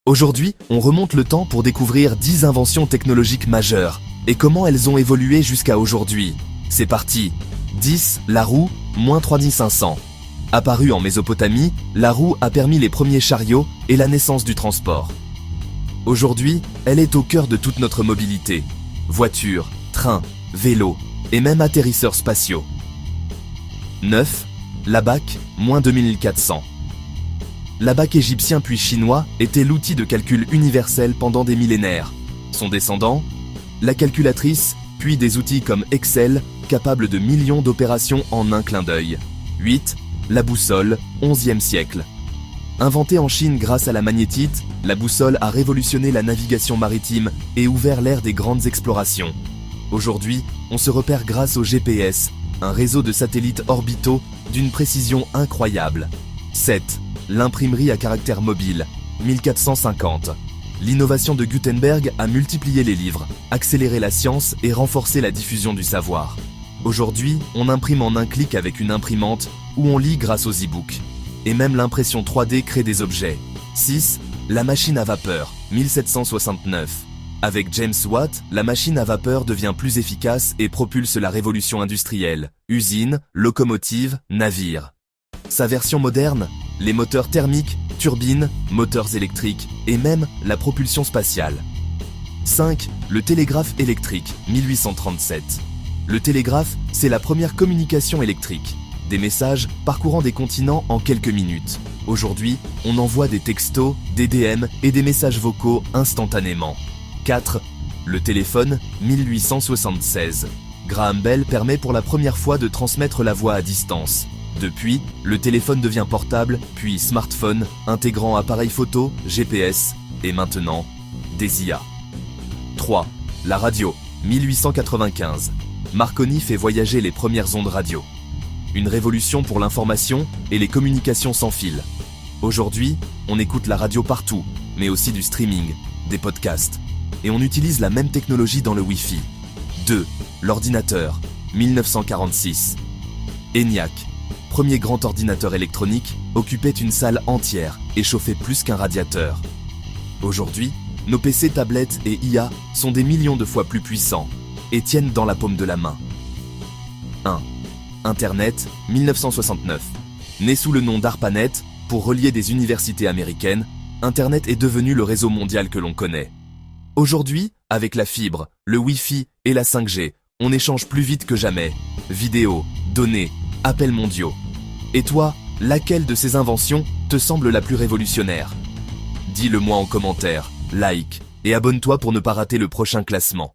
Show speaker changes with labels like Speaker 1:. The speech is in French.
Speaker 1: Aujourd'hui, on remonte le temps pour découvrir 10 inventions technologiques majeures et comment elles ont évolué jusqu'à aujourd'hui. C'est parti. 10. La roue, moins 3500. Apparue en Mésopotamie, la roue a permis les premiers chariots et la naissance du transport. Aujourd'hui, elle est au cœur de toute notre mobilité. Voitures, trains, vélos et même atterrisseurs spatiaux. 9. L'abaque, moins 2400. L'abaque égyptien puis chinois était l'outil de calcul universel pendant des millénaires. Son descendant, la calculatrice, puis des outils comme Excel, capables de millions d'opérations en un clin d'œil. 8. La boussole, 11e siècle. Inventée en Chine grâce à la magnétite, la boussole a révolutionné la navigation maritime et ouvert l'ère des grandes explorations. Aujourd'hui, on se repère grâce au GPS, un réseau de satellites orbitaux d'une précision incroyable. 7. L'imprimerie à caractère mobile, 1450. L'innovation de Gutenberg a multiplié les livres, accéléré la science et renforcé la diffusion du savoir. Aujourd'hui, on imprime en un clic avec une imprimante ou on lit grâce aux e-books. Et même l'impression 3D crée des objets. 6. La machine à vapeur, 1769. Avec James Watt, la machine à vapeur devient plus efficace et propulse la révolution industrielle. Usines, locomotives, navires. Sa version moderne, les moteurs thermiques, turbines, moteurs électriques et même la propulsion spatiale. 5. Le télégraphe électrique, 1837. Le télégraphe, c'est la première communication électrique. Des messages parcourant des continents en quelques minutes. Aujourd'hui, on envoie des textos, des DM et des messages vocaux instantanément. 4. Le téléphone, 1876. Graham Bell permet pour la première fois de transmettre la voix à distance. Depuis, le téléphone devient portable, puis smartphone, intégrant appareil photo, GPS et maintenant, des IA. 3. La radio, 1895. Marconi fait voyager les premières ondes radio. Une révolution pour l'information et les communications sans fil. Aujourd'hui, on écoute la radio partout, mais aussi du streaming, des podcasts. Et on utilise la même technologie dans le Wi-Fi. 2. L'ordinateur, 1946. ENIAC, premier grand ordinateur électronique, occupait une salle entière et chauffait plus qu'un radiateur. Aujourd'hui, nos PC, tablettes et IA sont des millions de fois plus puissants et tiennent dans la paume de la main. 1. Internet, 1969. Né sous le nom d'ARPANET, pour relier des universités américaines, Internet est devenu le réseau mondial que l'on connaît. Aujourd'hui, avec la fibre, le Wi-Fi et la 5G, on échange plus vite que jamais. Vidéos, données, appels mondiaux. Et toi, laquelle de ces inventions te semble la plus révolutionnaire ? Dis-le moi en commentaire, like et abonne-toi pour ne pas rater le prochain classement.